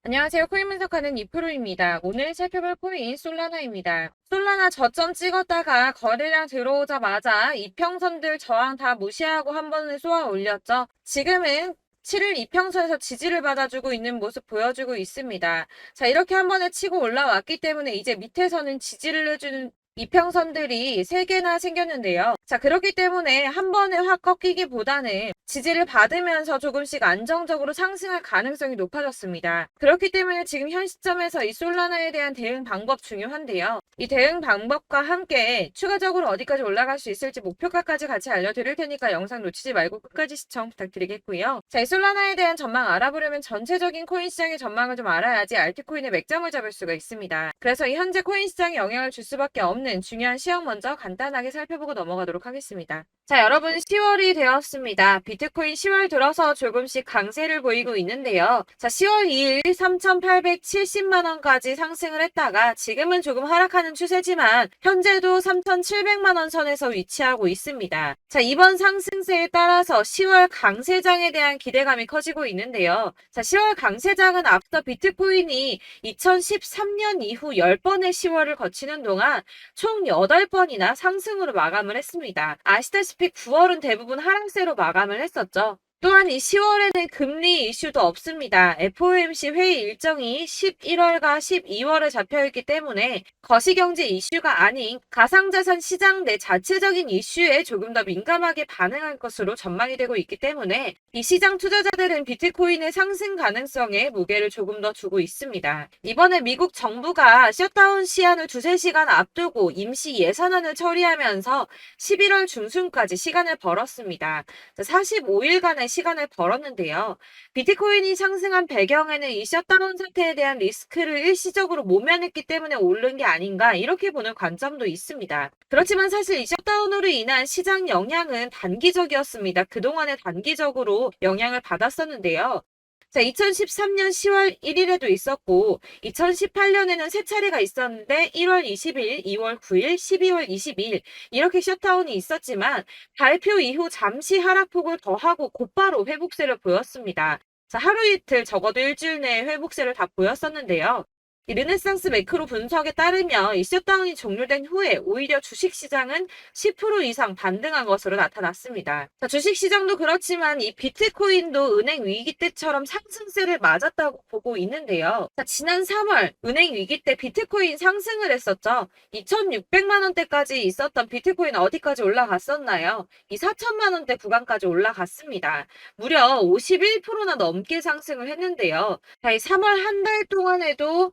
안녕하세요. 코인 분석하는 이프로입니다. 오늘 살펴볼 코인 솔라나입니다. 솔라나 저점 찍었다가 거래량 들어오자마자 이평선들 저항 다 무시하고 한 번을 쏘아 올렸죠. 지금은 7일 이평선에서 지지를 받아주고 있는 모습 보여주고 있습니다. 자, 이렇게 한 번에 치고 올라왔기 때문에 이제 밑에서는 지지를 해주는 이평선들이 3개나 생겼는데요. 자, 그렇기 때문에 한 번에 확 꺾이기보다는 지지를 받으면서 조금씩 안정적으로 상승할 가능성이 높아졌습니다. 그렇기 때문에 지금 현 시점에서 이 솔라나에 대한 대응 방법 중요한데요. 이 대응 방법과 함께 추가적으로 어디까지 올라갈 수 있을지 목표가까지 같이 알려드릴 테니까 영상 놓치지 말고 끝까지 시청 부탁드리겠고요. 자, 이 솔라나에 대한 전망 알아보려면 전체적인 코인 시장의 전망을 좀 알아야지 알트코인의 맥점을 잡을 수가 있습니다. 그래서 이 현재 코인 시장에 영향을 줄 수밖에 없는 중요한 시황 먼저 간단하게 살펴보고 넘어가도록 하겠습니다. 자, 여러분 10월이 되었습니다. 비트코인 10월 들어서 조금씩 강세를 보이고 있는데요. 자, 10월 2일 3,870만 원까지 상승을 했다가 지금은 조금 하락하는 추세지만 현재도 3,700만 원 선에서 위치하고 있습니다. 자, 이번 상승세에 따라서 10월 강세장에 대한 기대감이 커지고 있는데요. 자, 10월 강세장은 앞서 비트코인이 2013년 이후 10번의 10월을 거치는 동안 총 8번이나 상승으로 마감을 했습니다. 아시다시피 9월은 대부분 하락세로 마감을 했었죠. 또한 이 10월에는 금리 이슈도 없습니다. FOMC 회의 일정이 11월과 12월에 잡혀있기 때문에 거시경제 이슈가 아닌 가상자산 시장 내 자체적인 이슈에 조금 더 민감하게 반응할 것으로 전망이 되고 있기 때문에 이 시장 투자자들은 비트코인의 상승 가능성에 무게를 조금 더 두고 있습니다. 이번에 미국 정부가 셧다운 시한을 2~3시간 앞두고 임시 예산안을 처리하면서 11월 중순까지 시간을 벌었습니다. 45일간의 시간을 벌었는데요. 비트코인이 상승한 배경에는 이 셧다운 상태에 대한 리스크를 일시적으로 모면했기 때문에 오른 게 아닌가 이렇게 보는 관점도 있습니다. 그렇지만 사실 이 셧다운으로 인한 시장 영향은 단기적이었습니다. 그동안에 단기적으로 영향을 받았었는데요. 자, 2013년 10월 1일에도 있었고 2018년에는 3차례가 있었는데 1월 20일, 2월 9일, 12월 22일 이렇게 셧다운이 있었지만 발표 이후 잠시 하락폭을 더하고 곧바로 회복세를 보였습니다. 자, 하루 이틀 적어도 일주일 내에 회복세를 다 보였었는데요. 이 르네상스 매크로 분석에 따르면 이 셧다운이 종료된 후에 오히려 주식시장은 10% 이상 반등한 것으로 나타났습니다. 자, 주식시장도 그렇지만 이 비트코인도 은행 위기 때처럼 상승세를 맞았다고 보고 있는데요. 자, 지난 3월 은행 위기 때 비트코인 상승을 했었죠. 2,600만 원대까지 있었던 비트코인 어디까지 올라갔었나요? 이 4천만 원대 구간까지 올라갔습니다. 무려 51%나 넘게 상승을 했는데요. 자, 이 3월 한 달 동안에도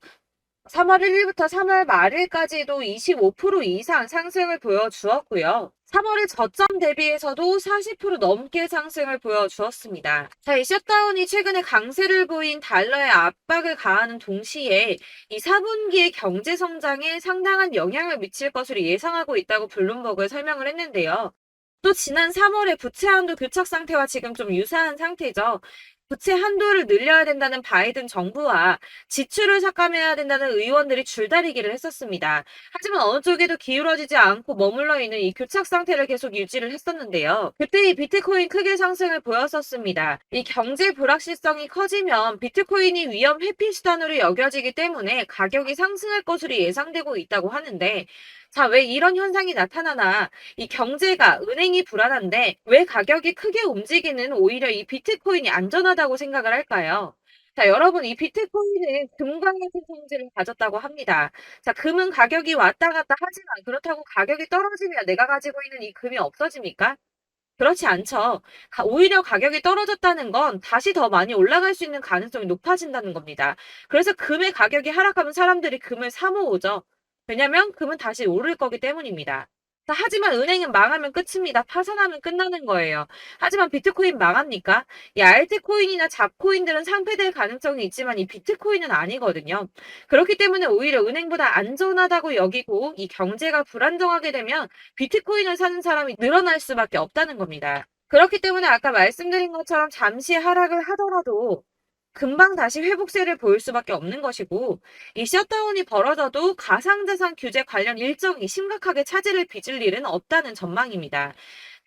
3월 1일부터 3월 말일까지도 25% 이상 상승을 보여주었고요. 3월의 저점 대비해서도 40% 넘게 상승을 보여주었습니다. 자, 이 셧다운이 최근에 강세를 보인 달러에 압박을 가하는 동시에 이 4분기의 경제 성장에 상당한 영향을 미칠 것으로 예상하고 있다고 블룸버그에 설명을 했는데요. 또 지난 3월에 부채 한도 교착 상태와 지금 좀 유사한 상태죠. 부채 한도를 늘려야 된다는 바이든 정부와 지출을 삭감해야 된다는 의원들이 줄다리기를 했었습니다. 하지만 어느 쪽에도 기울어지지 않고 머물러 있는 이 교착 상태를 계속 유지를 했었는데요. 그때 이 비트코인 크게 상승을 보였었습니다. 이 경제 불확실성이 커지면 비트코인이 위험 회피 수단으로 여겨지기 때문에 가격이 상승할 것으로 예상되고 있다고 하는데 자, 왜 이런 현상이 나타나나 이 경제가 은행이 불안한데 왜 가격이 크게 움직이는 오히려 이 비트코인이 안전하다고 생각을 할까요? 자, 여러분 이 비트코인은 금과 같은 성질을 가졌다고 합니다. 자, 금은 가격이 왔다 갔다 하지만 그렇다고 가격이 떨어지면 내가 가지고 있는 이 금이 없어집니까? 그렇지 않죠. 오히려 가격이 떨어졌다는 건 다시 더 많이 올라갈 수 있는 가능성이 높아진다는 겁니다. 그래서 금의 가격이 하락하면 사람들이 금을 사 모으죠. 왜냐면 금은 다시 오를 거기 때문입니다. 자, 하지만 은행은 망하면 끝입니다. 파산하면 끝나는 거예요. 하지만 비트코인 망합니까? 이 알트코인이나 잡코인들은 상폐될 가능성이 있지만 이 비트코인은 아니거든요. 그렇기 때문에 오히려 은행보다 안전하다고 여기고 이 경제가 불안정하게 되면 비트코인을 사는 사람이 늘어날 수밖에 없다는 겁니다. 그렇기 때문에 아까 말씀드린 것처럼 잠시 하락을 하더라도 금방 다시 회복세를 보일 수밖에 없는 것이고 이 셧다운이 벌어져도 가상자산 규제 관련 일정이 심각하게 차질을 빚을 일은 없다는 전망입니다.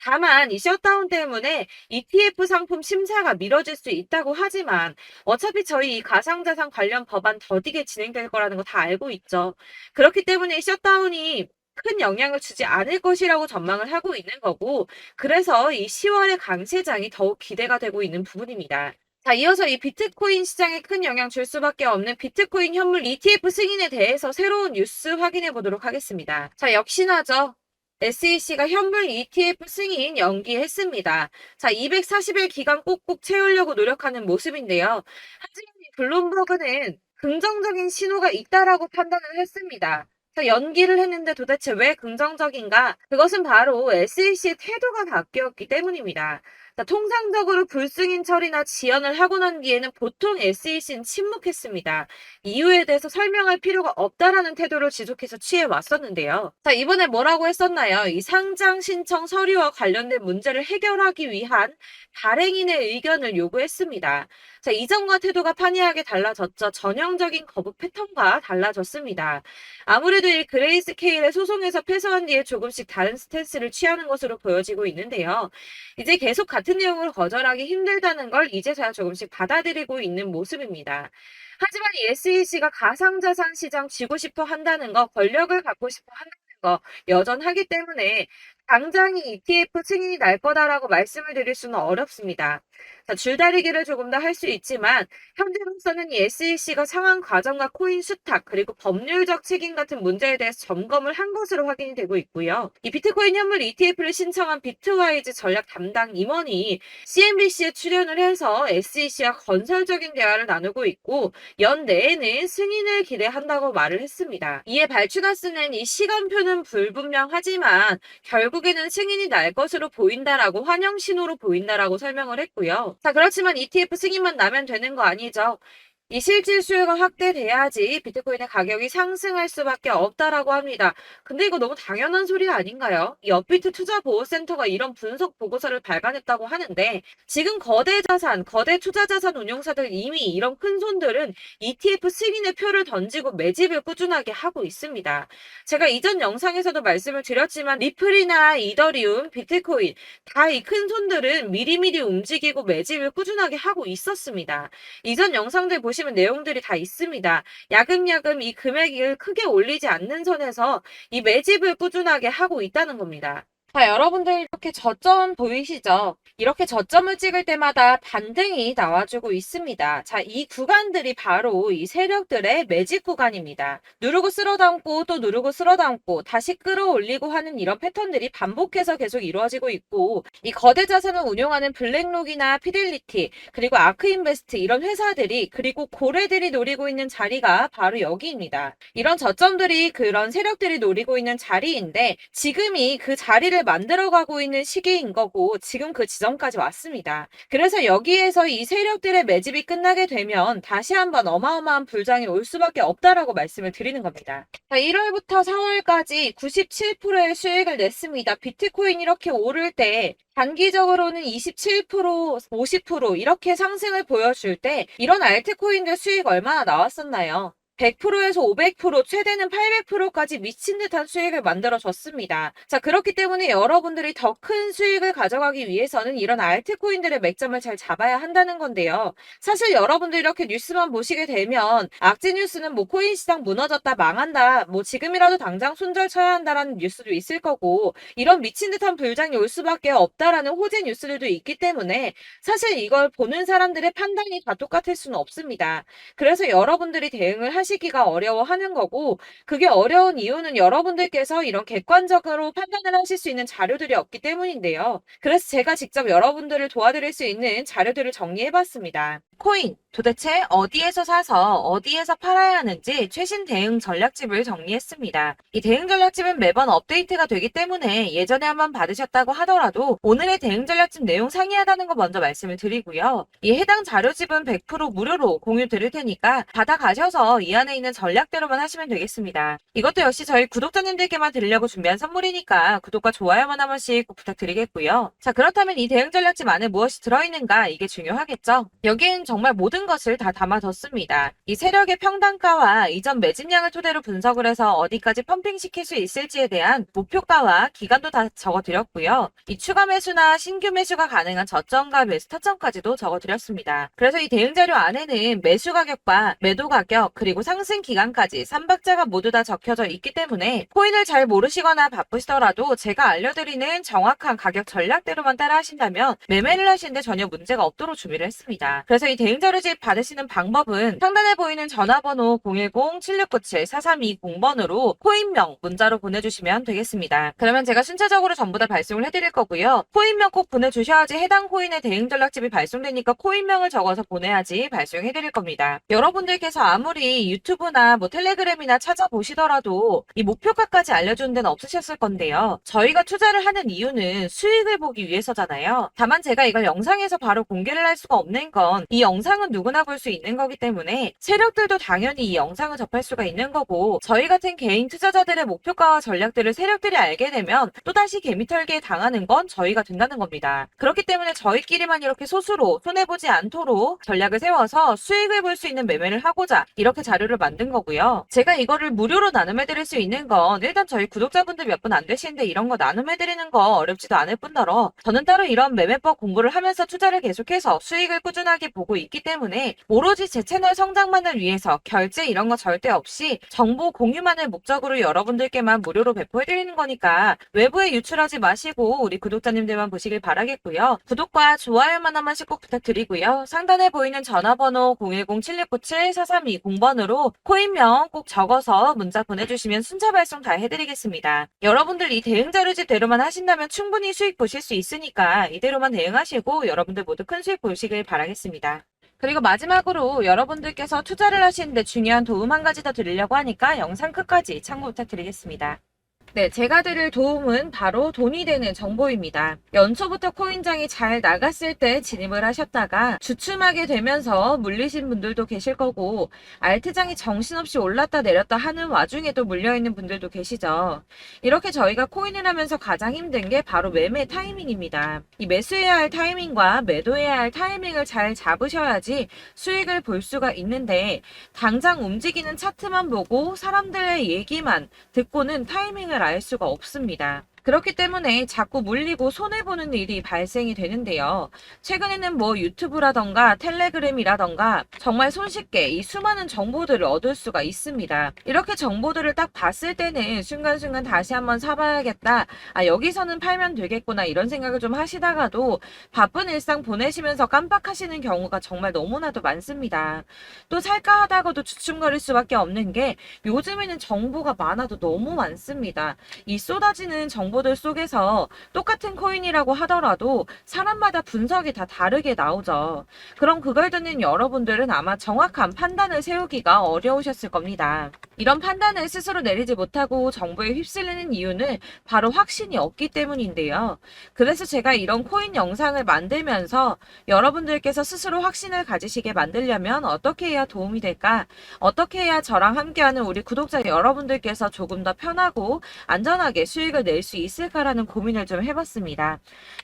다만 이 셧다운 때문에 ETF 상품 심사가 미뤄질 수 있다고 하지만 어차피 저희 이 가상자산 관련 법안 더디게 진행될 거라는 거 다 알고 있죠. 그렇기 때문에 이 셧다운이 큰 영향을 주지 않을 것이라고 전망을 하고 있는 거고, 그래서 이 10월의 강세장이 더욱 기대가 되고 있는 부분입니다. 자, 이어서 이 비트코인 시장에 큰 영향 줄 수밖에 없는 비트코인 현물 ETF 승인에 대해서 새로운 뉴스 확인해 보도록 하겠습니다. 자, 역시나죠. SEC가 현물 ETF 승인 연기했습니다. 자, 240일 기간 꼭꼭 채우려고 노력하는 모습인데요. 하지만 이 블룸버그는 긍정적인 신호가 있다라고 판단을 했습니다. 자, 연기를 했는데 도대체 왜 긍정적인가? 그것은 바로 SEC의 태도가 바뀌었기 때문입니다. 자, 통상적으로 불승인 처리나 지연을 하고 난 뒤에는 보통 SEC는 침묵했습니다. 이유에 대해서 설명할 필요가 없다라는 태도를 지속해서 취해 왔었는데요. 자, 이번에 뭐라고 했었나요? 이 상장 신청 서류와 관련된 문제를 해결하기 위한 발행인의 의견을 요구했습니다. 자, 이전과 태도가 판이하게 달라졌죠. 전형적인 거부 패턴과 달라졌습니다. 아무래도 이 그레이스케일의 소송에서 패소한 뒤에 조금씩 다른 스탠스를 취하는 것으로 보여지고 있는데요. 이제 계속 같은 내용을 거절하기 힘들다는 걸 이제서야 조금씩 받아들이고 있는 모습입니다. 하지만 이 SEC가 가상자산 시장 쥐고 싶어 한다는 거, 권력을 갖고 싶어 한다는 거 여전하기 때문에 당장이 ETF 승인이 날 거다라고 말씀을 드릴 수는 어렵습니다. 자, 줄다리기를 조금 더 할 수 있지만 현재로서는 이 SEC가 상황 과정과 코인 수탁 그리고 법률적 책임 같은 문제에 대해서 점검을 한 것으로 확인이 되고 있고요. 이 비트코인 현물 ETF를 신청한 비트와이즈 전략 담당 임원이 CNBC에 출연을 해서 SEC와 건설적인 대화를 나누고 있고 연내에는 승인을 기대한다고 말을 했습니다. 이에 발추가스는 이 시간표는 불분명하지만 결국에는 승인이 날 것으로 보인다라고 환영 신호로 보인다라고 설명을 했고요. 자, 그렇지만 ETF 승인만 나면 되는 거 아니죠. 이 실질 수요가 확대돼야지 비트코인의 가격이 상승할 수밖에 없다라고 합니다. 근데 이거 너무 당연한 소리 아닌가요? 이 업비트 투자보호센터가 이런 분석 보고서를 발간했다고 하는데 지금 거대 자산, 거대 투자자산 운용사들 이미 이런 큰 손들은 ETF 승인의 표를 던지고 매집을 꾸준하게 하고 있습니다. 제가 이전 영상에서도 말씀을 드렸지만 리플이나 이더리움, 비트코인 다 이 큰 손들은 미리미리 움직이고 매집을 꾸준하게 하고 있었습니다. 이전 영상들 보시면 내용들이 다 있습니다. 야금야금 이 금액을 크게 올리지 않는 선에서 이 매집을 꾸준하게 하고 있다는 겁니다. 자, 여러분들 이렇게 저점 보이시죠? 이렇게 저점을 찍을 때마다 반등이 나와주고 있습니다. 자, 이 구간들이 바로 이 세력들의 매집 구간입니다. 누르고 쓸어담고 또 누르고 쓸어담고 다시 끌어올리고 하는 이런 패턴들이 반복해서 계속 이루어지고 있고 이 거대 자산을 운용하는 블랙록이나 피델리티 그리고 아크인베스트 이런 회사들이 그리고 고래들이 노리고 있는 자리가 바로 여기입니다. 이런 저점들이 그런 세력들이 노리고 있는 자리인데 지금이 그 자리를 만들어가고 있는 시기인 거고 지금 그 지점까지 왔습니다. 그래서 여기에서 이 세력들의 매집이 끝나게 되면 다시 한번 어마어마한 불장이 올 수밖에 없다라고 말씀을 드리는 겁니다. 자, 1월부터 4월까지 97%의 수익을 냈습니다. 비트코인 이렇게 오를 때 단기적으로는 27%, 50% 이렇게 상승을 보여줄 때 이런 알트코인들 수익 얼마나 나왔었나요? 100%에서 500%, 최대는 800%까지 미친 듯한 수익을 만들어줬습니다. 자, 그렇기 때문에 여러분들이 더 큰 수익을 가져가기 위해서는 이런 알트코인들의 맥점을 잘 잡아야 한다는 건데요. 사실 여러분들 이렇게 뉴스만 보시게 되면 악재 뉴스는 뭐 코인 시장 무너졌다, 망한다, 뭐 지금이라도 당장 손절 쳐야 한다라는 뉴스도 있을 거고 이런 미친 듯한 불장이 올 수밖에 없다라는 호재 뉴스들도 있기 때문에 사실 이걸 보는 사람들의 판단이 다 똑같을 수는 없습니다. 그래서 여러분들이 대응을 하시기가 어려워하는 거고 그게 어려운 이유는 여러분들께서 이런 객관적으로 판단을 하실 수 있는 자료들이 없기 때문인데요. 그래서 제가 직접 여러분들을 도와드릴 수 있는 자료들을 정리해봤습니다. 코인 도대체 어디에서 사서 어디에서 팔아야 하는지 최신 대응 전략집을 정리했습니다. 이 대응 전략집은 매번 업데이트가 되기 때문에 예전에 한번 받으셨다고 하더라도 오늘의 대응 전략집 내용 상이하다는 거 먼저 말씀을 드리고요. 이 해당 자료집은 100% 무료로 공유 드릴 테니까 받아가셔서 이 안에 있는 전략대로만 하시면 되겠습니다. 이것도 역시 저희 구독자님들께만 드리려고 준비한 선물이니까 구독과 좋아요만 한 번씩 꼭 부탁드리겠고요. 자, 그렇다면 이 대응 전략집 안에 무엇이 들어있는가 이게 중요하겠죠? 여기엔 정말 모든 것을 다 담아뒀습니다. 이 세력의 평단가와 이전 매집량을 토대로 분석을 해서 어디까지 펌핑시킬 수 있을지에 대한 목표가와 기간도 다 적어드렸고요. 이 추가 매수나 신규 매수가 가능한 저점과 매수 타점까지도 적어드렸습니다. 그래서 이 대응 자료 안에는 매수 가격과 매도 가격 그리고 상승 기간까지 3박자가 모두 다 적혀져 있기 때문에 코인을 잘 모르시거나 바쁘시더라도 제가 알려드리는 정확한 가격 전략대로만 따라 하신다면 매매를 하시는데 전혀 문제가 없도록 준비를 했습니다. 그래서 이 대응 자료집 받으시는 방법은 상단에 보이는 전화번호 010-7697-4320번으로 코인명 문자로 보내주시면 되겠습니다. 그러면 제가 순차적으로 전부 다 발송을 해드릴 거고요. 코인명 꼭 보내주셔야지 해당 코인의 대응 전략집이 발송되니까 코인명을 적어서 보내야지 발송해드릴 겁니다. 여러분들께서 아무리 유튜브나 텔레그램이나 찾아보시더라도 이 목표가까지 알려주는 데는 없으셨을 건데요. 저희가 투자를 하는 이유는 수익을 보기 위해서잖아요. 다만 제가 이걸 영상에서 바로 공개를 할 수가 없는 건 이 영상은 누구나 볼 수 있는 거기 때문에 세력들도 당연히 이 영상을 접할 수가 있는 거고 저희 같은 개인 투자자들의 목표가와 전략들을 세력들이 알게 되면 또다시 개미털기에 당하는 건 저희가 된다는 겁니다. 그렇기 때문에 저희끼리만 이렇게 소수로 손해보지 않도록 전략을 세워서 수익을 볼 수 있는 매매를 하고자 이렇게 자료를 만든 거고요. 제가 이거를 무료로 나눔해드릴 수 있는 건 일단 저희 구독자분들 몇 분 안 되시는데 이런 거 나눔해드리는 거 어렵지도 않을 뿐더러 저는 따로 이런 매매법 공부를 하면서 투자를 계속해서 수익을 꾸준하게 보고 있기 때문에 오로지 제 채널 성장만을 위해서 결제 이런 거 절대 없이 정보 공유만을 목적으로 여러분들께만 무료로 배포해드리는 거니까 외부에 유출하지 마시고 우리 구독자님들만 보시길 바라겠고요. 구독과 좋아요만 한 번씩 꼭 부탁드리고요. 상단에 보이는 전화번호 010-7697-4320번으로 코인명 꼭 적어서 문자 보내주시면 순차 발송 다 해드리겠습니다. 여러분들 이 대응 자료집대로만 하신다면 충분히 수익 보실 수 있으니까 이대로만 대응하시고 여러분들 모두 큰 수익 보시길 바라겠습니다. 그리고 마지막으로 여러분들께서 투자를 하시는데 중요한 도움 한 가지 더 드리려고 하니까 영상 끝까지 참고 부탁드리겠습니다. 네, 제가 드릴 도움은 바로 돈이 되는 정보입니다. 연초부터 코인장이 잘 나갔을 때 진입을 하셨다가 주춤하게 되면서 물리신 분들도 계실 거고 알트장이 정신없이 올랐다 내렸다 하는 와중에도 물려있는 분들도 계시죠. 이렇게 저희가 코인을 하면서 가장 힘든 게 바로 매매 타이밍입니다. 이 매수해야 할 타이밍과 매도해야 할 타이밍을 잘 잡으셔야지 수익을 볼 수가 있는데 당장 움직이는 차트만 보고 사람들의 얘기만 듣고는 타이밍을 알 수가 없습니다. 그렇기 때문에 자꾸 물리고 손해보는 일이 발생이 되는데요. 최근에는 유튜브라던가 텔레그램이라던가 정말 손쉽게 이 수많은 정보들을 얻을 수가 있습니다. 이렇게 정보들을 딱 봤을 때는 순간순간 다시 한번 사봐야겠다. 여기서는 팔면 되겠구나 이런 생각을 좀 하시다가도 바쁜 일상 보내시면서 깜빡하시는 경우가 정말 너무나도 많습니다. 또 살까 하다가도 주춤거릴 수밖에 없는 게 요즘에는 정보가 많아도 너무 많습니다. 이 쏟아지는 정보들 속에서 똑같은 코인이라고 하더라도 사람마다 분석이 다 다르게 나오죠. 그럼 그걸 듣는 여러분들은 아마 정확한 판단을 세우기가 어려우셨을 겁니다. 이런 판단을 스스로 내리지 못하고 정보에 휩쓸리는 이유는 바로 확신이 없기 때문인데요. 그래서 제가 이런 코인 영상을 만들면서 여러분들께서 스스로 확신을 가지시게 만들려면 어떻게 해야 도움이 될까? 어떻게 해야 저랑 함께하는 우리 구독자 여러분들께서 조금 더 편하고 안전하게 수익을 낼 수 있을까라는 고민을 좀 해봤습니다.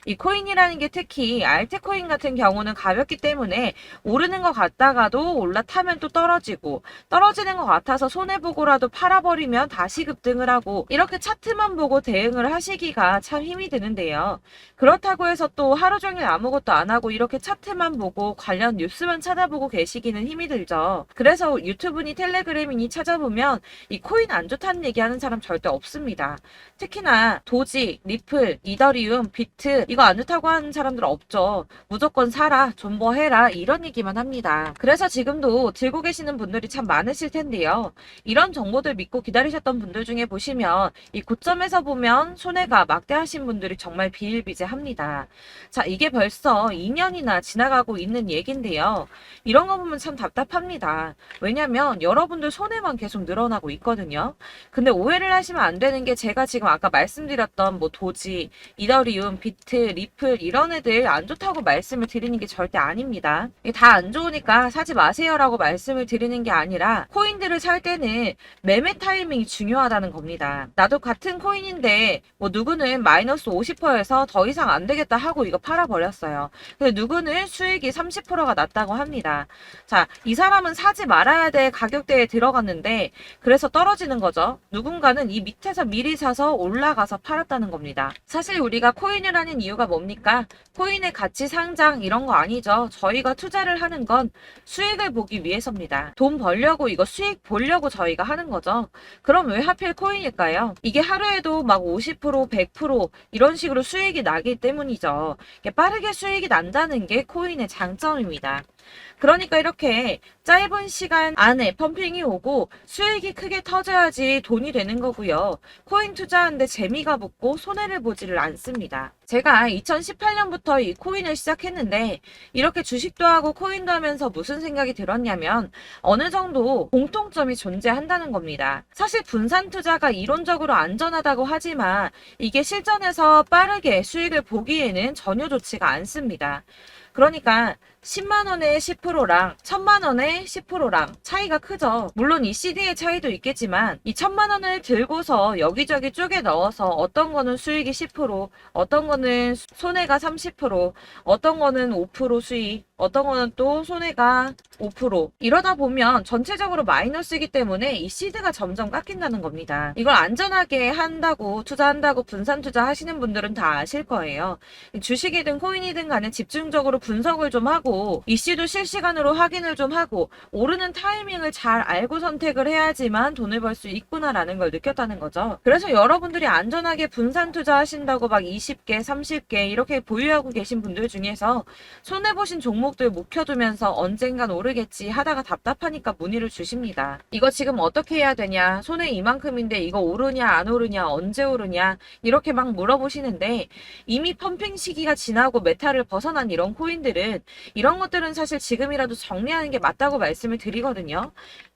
이 코인이라는 게 특히 알트코인 같은 경우는 가볍기 때문에 오르는 것 같다가도 올라타면 또 떨어지고 떨어지는 것 같아서 손해보고라도 팔아버리면 다시 급등을 하고 이렇게 차트만 보고 대응을 하시기가 참 힘이 드는데요. 그렇다고 해서 또 하루 종일 아무것도 안 하고 이렇게 차트만 보고 관련 뉴스만 찾아보고 계시기는 힘이 들죠. 그래서 유튜브니 텔레그램이니 찾아보면 이 코인 안 좋다는 얘기하는 사람 절대 없습니다. 특히나 도지, 리플, 이더리움, 비트 이거 안 좋다고 하는 사람들 없죠. 무조건 사라, 존버해라 이런 얘기만 합니다. 그래서 지금도 들고 계시는 분들이 참 많으실 텐데요. 이런 정보들 믿고 기다리셨던 분들 중에 보시면 이 고점에서 보면 손해가 막대하신 분들이 정말 비일비재합니다. 자, 이게 벌써 2년이나 지나가고 있는 얘긴데요. 이런 거 보면 참 답답합니다. 왜냐면 여러분들 손해만 계속 늘어나고 있거든요. 근데 오해를 하시면 안 되는 게 제가 지금 아까 말씀드렸던 도지, 이더리움, 비트, 리플 이런 애들 안 좋다고 말씀을 드리는 게 절대 아닙니다. 다 안 좋으니까 사지 마세요라고 말씀을 드리는 게 아니라 코인들을 살 때는 일단은 매매 타이밍이 중요하다는 겁니다. 나도 같은 코인인데 뭐 누구는 마이너스 50%에서 더 이상 안 되겠다 하고 이거 팔아버렸어요. 근데 누구는 수익이 30%가 났다고 합니다. 자, 이 사람은 사지 말아야 될 가격대에 들어갔는데 그래서 떨어지는 거죠. 누군가는 이 밑에서 미리 사서 올라가서 팔았다는 겁니다. 사실 우리가 코인을 하는 이유가 뭡니까? 코인의 가치 상장 이런 거 아니죠. 저희가 투자를 하는 건 수익을 보기 위해서입니다. 돈 벌려고 이거 수익 보려고 저희가 하는 거죠. 그럼 왜 하필 코인일까요? 이게 하루에도 막 50%, 100% 이런 식으로 수익이 나기 때문이죠. 빠르게 수익이 난다는 게 코인의 장점입니다. 그러니까 이렇게 짧은 시간 안에 펌핑이 오고 수익이 크게 터져야지 돈이 되는 거고요. 코인 투자하는데 재미가 붙고 손해를 보지를 않습니다. 제가 2018년부터 이 코인을 시작했는데 이렇게 주식도 하고 코인도 하면서 무슨 생각이 들었냐면 어느 정도 공통점이 존재한다는 겁니다. 사실 분산 투자가 이론적으로 안전하다고 하지만 이게 실전에서 빠르게 수익을 보기에는 전혀 좋지가 않습니다. 그러니까 10만원에 10%랑 1000만원에 10%랑 차이가 크죠. 물론 이 CD의 차이도 있겠지만 이 1000만원을 들고서 여기저기 쪼개 넣어서 어떤 거는 수익이 10%, 어떤 거는 손해가 30%, 어떤 거는 5% 수익, 어떤 거는 또 손해가 5%. 이러다 보면 전체적으로 마이너스이기 때문에 이 시드가 점점 깎인다는 겁니다. 이걸 안전하게 한다고 투자한다고 분산 투자 하시는 분들은 다 아실 거예요. 주식이든 코인이든 간에 집중적으로 분석을 좀 하고 이슈도 실시간으로 확인을 좀 하고 오르는 타이밍을 잘 알고 선택을 해야지만 돈을 벌 수 있구나라는 걸 느꼈다는 거죠. 그래서 여러분들이 안전하게 분산 투자하신다고 막 20개, 30개 이렇게 보유하고 계신 분들 중에서 손해보신 종목들 묵혀두면서 언젠간 오르겠지 하다가 답답하니까 문의를 주십니다. 이거 지금 어떻게 해야 되냐? 손해 이만큼인데 이거 오르냐 안 오르냐 언제 오르냐 이렇게 막 물어보시는데 이미 펌핑 시기가 지나고 메타를 벗어난 이런 코인들은 이런 것들은 사실 지금이라도 정리하는 게 맞다고 말씀을 드리거든요.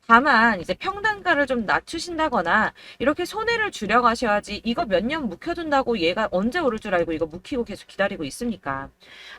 다만 이제 평단가를 좀 낮추신다거나 이렇게 손해를 줄여가셔야지 이거 몇 년 묵혀둔다고 얘가 언제 오를 줄 알고 이거 묵히고 계속 기다리고 있습니까?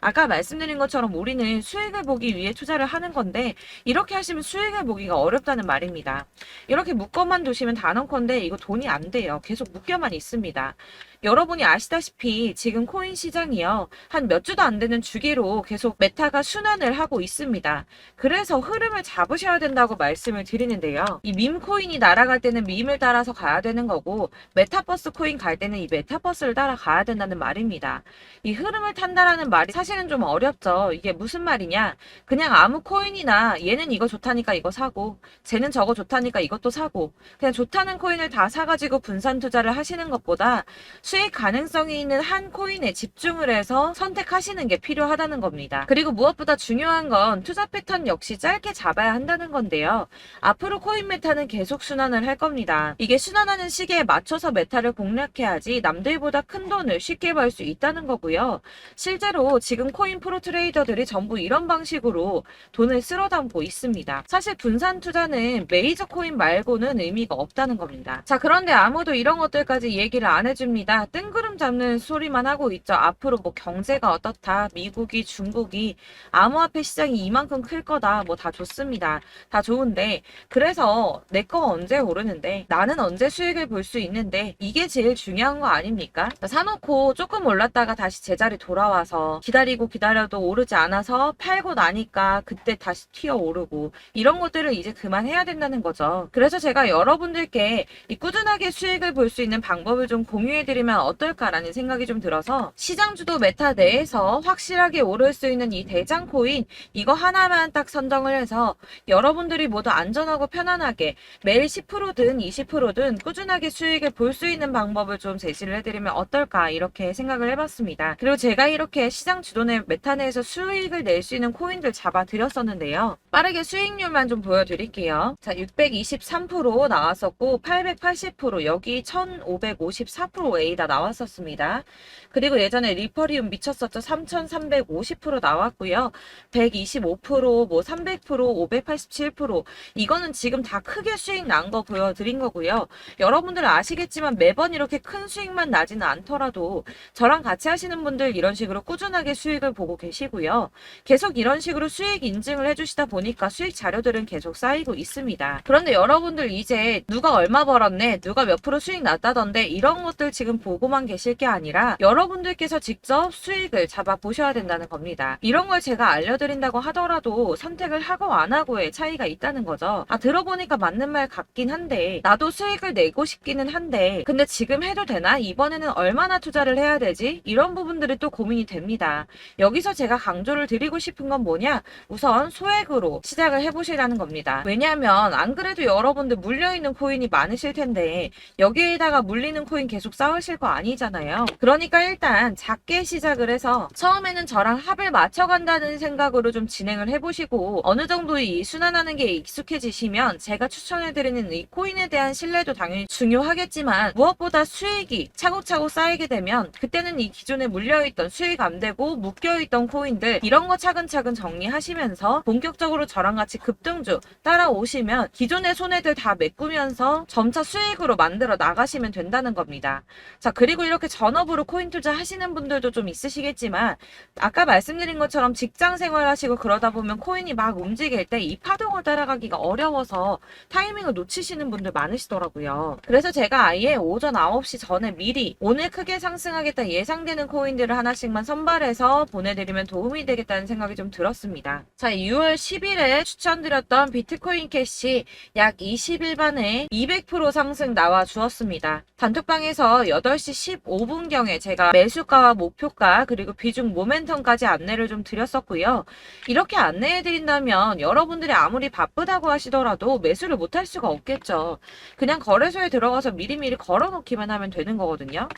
아까 말씀드린 것처럼 우리는 수익을 보기 위해 투자를 하는 건데 이렇게 하시면 수익을 보기가 어렵다는 말입니다. 이렇게 묶어만 두시면 단언컨대 이거 돈이 안 돼요. 계속 묶여만 있습니다. 여러분이 아시다시피 지금 코인 시장이요. 한 몇 주도 안 되는 주기로 계속 메타가 순환을 하고 있습니다. 그래서 흐름을 잡으셔야 된다고 말씀을 드리는데요. 이 밈 코인이 날아갈 때는 밈을 따라서 가야 되는 거고 메타버스 코인 갈 때는 이 메타버스를 따라가야 된다는 말입니다. 이 흐름을 탄다라는 말이 사실은 좀 어렵죠. 이게 무슨 말이냐. 그냥 아무 코인이나 얘는 이거 좋다니까 이거 사고 쟤는 저거 좋다니까 이것도 사고 그냥 좋다는 코인을 다 사가지고 분산 투자를 하시는 것보다 수익 가능성이 있는 한 코인에 집중을 해서 선택하시는 게 필요하다는 겁니다. 그리고 무엇보다 중요한 건 투자 패턴 역시 짧게 잡아야 한다는 건데요. 앞으로 코인 메타는 계속 순환을 할 겁니다. 이게 순환하는 시기에 맞춰서 메타를 공략해야지 남들보다 큰 돈을 쉽게 벌 수 있다는 거고요. 실제로 지금 코인 프로 트레이더들이 전부 이런 방식으로 돈을 쓸어 담고 있습니다. 사실 분산 투자는 메이저 코인 말고는 의미가 없다는 겁니다. 자, 그런데 아무도 이런 것들까지 얘기를 안 해줍니다. 뜬구름 잡는 소리만 하고 있죠. 앞으로 뭐 경제가 어떻다, 미국이, 중국이, 암호화폐 시장이 이만큼 클 거다, 뭐 다 좋습니다. 다 좋은데 그래서 내 거 언제 오르는데 나는 언제 수익을 볼 수 있는데 이게 제일 중요한 거 아닙니까? 사놓고 조금 올랐다가 다시 제자리 돌아와서 기다리고 기다려도 오르지 않아서 팔고 나니까 그때 다시 튀어 오르고 이런 것들을 이제 그만해야 된다는 거죠. 그래서 제가 여러분들께 이 꾸준하게 수익을 볼 수 있는 방법을 좀 공유해드리면 어떨까라는 생각이 좀 들어서 시장주도 메타 내에서 확실하게 오를 수 있는 이 대장 코인 이거 하나만 딱 선정을 해서 여러분들이 모두 안전하고 편안하게 매일 10%든 20%든 꾸준하게 수익을 볼 수 있는 방법을 좀 제시를 해드리면 어떨까 이렇게 생각을 해봤습니다. 그리고 제가 이렇게 시장 주도내 메타 내에서 수익을 낼 수 있는 코인들 잡아드렸었는데요. 빠르게 수익률만 좀 보여드릴게요. 자, 623% 나왔었고 880% 여기 1554% 다 나왔었습니다. 그리고 예전에 리퍼리움 미쳤었죠. 3350% 나왔고요. 125%, 뭐 300%, 587% 이거 이거는 지금 다 크게 수익 난 거 보여드린 거고요. 여러분들 아시겠지만 매번 이렇게 큰 수익만 나지는 않더라도 저랑 같이 하시는 분들 이런 식으로 꾸준하게 수익을 보고 계시고요. 계속 이런 식으로 수익 인증을 해주시다 보니까 수익 자료들은 계속 쌓이고 있습니다. 그런데 여러분들 이제 누가 얼마 벌었네, 누가 몇 프로 수익 났다던데 이런 것들 지금 보고만 계실 게 아니라 여러분들께서 직접 수익을 잡아 보셔야 된다는 겁니다. 이런 걸 제가 알려드린다고 하더라도 선택을 하고 안 하고의 차이가 있다는 거죠. 들어보니까 맞는 말 같긴 한데 나도 수익을 내고 싶기는 한데 근데 지금 해도 되나? 이번에는 얼마나 투자를 해야 되지? 이런 부분들이 또 고민이 됩니다. 여기서 제가 강조를 드리고 싶은 건 뭐냐? 우선 소액으로 시작을 해보시라는 겁니다. 왜냐하면 안 그래도 여러분들 물려있는 코인이 많으실 텐데 여기에다가 물리는 코인 계속 쌓으실 거 아니잖아요. 그러니까 일단 작게 시작을 해서 처음에는 저랑 합을 맞춰간다는 생각으로 좀 진행을 해보시고 어느 정도 이 순환하는 게 익숙해지시면 제가 추천해드리는 이 코인에 대한 신뢰도 당연히 중요하겠지만 무엇보다 수익이 차곡차곡 쌓이게 되면 그때는 이 기존에 물려있던 수익 안 되고 묶여있던 코인들 이런 거 차근차근 정리하시면서 본격적으로 저랑 같이 급등주 따라오시면 기존의 손해들 다 메꾸면서 점차 수익으로 만들어 나가시면 된다는 겁니다. 자, 그리고 이렇게 전업으로 코인 투자 하시는 분들도 좀 있으시겠지만 아까 말씀드린 것처럼 직장 생활 하시고 그러다 보면 코인이 막 움직일 때 이 파동을 따라가기가 어려워서 타이밍을 놓치시는 분들 많으시더라고요. 그래서 제가 아예 오전 9시 전에 미리 오늘 크게 상승하겠다 예상되는 코인들을 하나씩만 선발해서 보내드리면 도움이 되겠다는 생각이 좀 들었습니다. 자, 6월 10일에 추천드렸던 비트코인 캐시 약 20일 만에 200% 상승 나와 주었습니다. 단톡방에서 8시 15분경에 제가 매수가와 목표가 그리고 비중 모멘텀까지 안내를 좀 드렸었고요. 이렇게 안내해드린다면 여러분들이 아무리 바쁘다고 하시더라도 매수를 못할 수가 없겠죠. 그냥 거래소에 들어가서 미리미리 걸어놓기만 하면 되는 거거든요.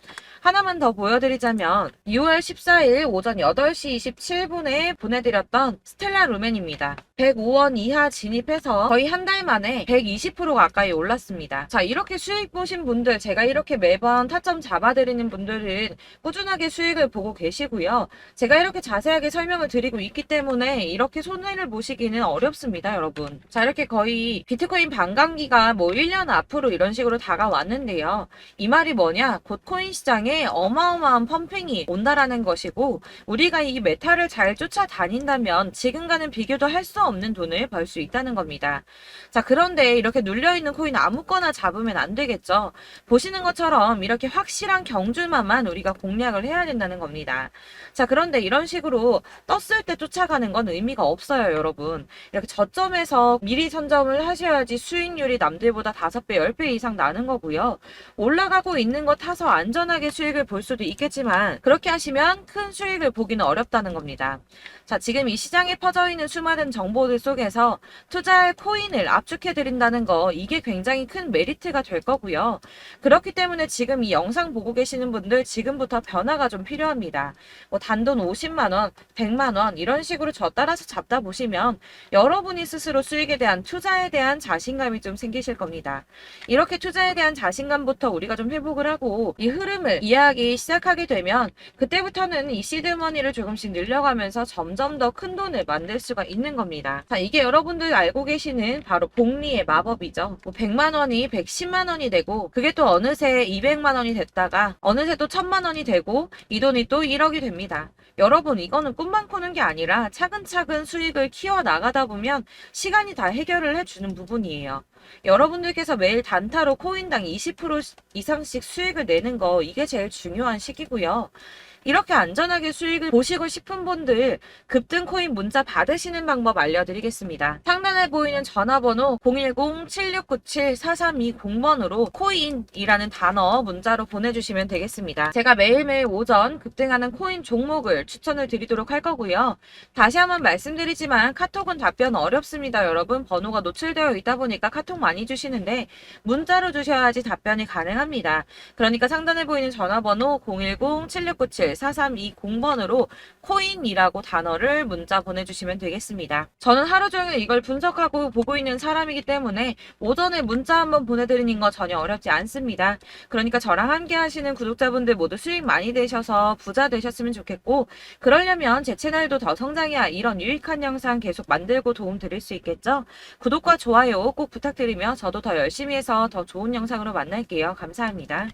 하나만 더 보여드리자면 6월 14일 오전 8시 27분에 보내드렸던 스텔라 루멘입니다. 105원 이하 진입해서 거의 한 달 만에 120% 가까이 올랐습니다. 자, 이렇게 수익 보신 분들, 제가 이렇게 매번 타점 잡아드리는 분들은 꾸준하게 수익을 보고 계시고요. 제가 이렇게 자세하게 설명을 드리고 있기 때문에 이렇게 손해를 보시기는 어렵습니다, 여러분. 자, 이렇게 거의 비트코인 반감기가 뭐 1년 앞으로 이런 식으로 다가왔는데요. 이 말이 뭐냐? 곧 코인 시장에 어마어마한 펌핑이 온다라는 것이고 우리가 이 메타를 잘 쫓아다닌다면 지금과는 비교도 할 수 없는 돈을 벌 수 있다는 겁니다. 자, 그런데 이렇게 눌려있는 코인 아무거나 잡으면 안 되겠죠. 보시는 것처럼 이렇게 확실한 경주만만 우리가 공략을 해야 된다는 겁니다. 자, 그런데 이런 식으로 떴을 때 쫓아가는 건 의미가 없어요, 여러분. 이렇게 저점에서 미리 선점을 하셔야지 수익률이 남들보다 5배, 10배 이상 나는 거고요. 올라가고 있는 거 타서 안전하게 수익을 볼 수도 있겠지만 그렇게 하시면 큰 수익을 보기는 어렵다는 겁니다. 자, 지금 이 시장에 퍼져 있는 수많은 정보들 속에서 투자할 코인을 압축해드린다는 거 이게 굉장히 큰 메리트가 될 거고요. 그렇기 때문에 지금 이 영상 보고 계시는 분들 지금부터 변화가 좀 필요합니다. 뭐 단돈 50만원, 100만원 이런 식으로 저 따라서 잡다 보시면 여러분이 스스로 수익에 대한 투자에 대한 자신감이 좀 생기실 겁니다. 이렇게 투자에 대한 자신감부터 우리가 좀 회복을 하고 이 흐름을 이해하기 시작하게 되면 그때부터는 이 시드머니를 조금씩 늘려가면서 점점 더 큰 돈을 만들 수가 있는 겁니다. 자, 이게 여러분들 알고 계시는 바로 복리의 마법이죠. 뭐 100만원이 110만원이 되고 그게 또 어느새 200만원이 됐다가 어느새 또 1000만원이 되고 이 돈이 또 1억이 됩니다. 여러분, 이거는 꿈만 꾸는 게 아니라 차근차근 수익을 키워 나가다 보면 시간이 다 해결을 해주는 부분이에요. 여러분들께서 매일 단타로 코인당 20% 이상씩 수익을 내는 거 이게 제일 중요한 시기고요. 이렇게 안전하게 수익을 보시고 싶은 분들 급등 코인 문자 받으시는 방법 알려드리겠습니다. 상단에 보이는 전화번호 010-7697-4320번으로 코인이라는 단어 문자로 보내주시면 되겠습니다. 제가 매일매일 오전 급등하는 코인 종목을 추천을 드리도록 할 거고요. 다시 한번 말씀드리지만 카톡은 답변 어렵습니다. 여러분, 번호가 노출되어 있다 보니까 카톡 많이 주시는데 문자로 주셔야지 답변이 가능합니다. 그러니까 상단에 보이는 전화번호 010-7697 4320번으로 코인이라고 단어를 문자 보내주시면 되겠습니다. 저는 하루 종일 이걸 분석하고 보고 있는 사람이기 때문에 오전에 문자 한번 보내드리는 거 전혀 어렵지 않습니다. 그러니까 저랑 함께 하시는 구독자분들 모두 수익 많이 되셔서 부자 되셨으면 좋겠고, 그러려면 제 채널도 더 성장해야 이런 유익한 영상 계속 만들고 도움 드릴 수 있겠죠? 구독과 좋아요 꼭 부탁드리며 저도 더 열심히 해서 더 좋은 영상으로 만날게요. 감사합니다.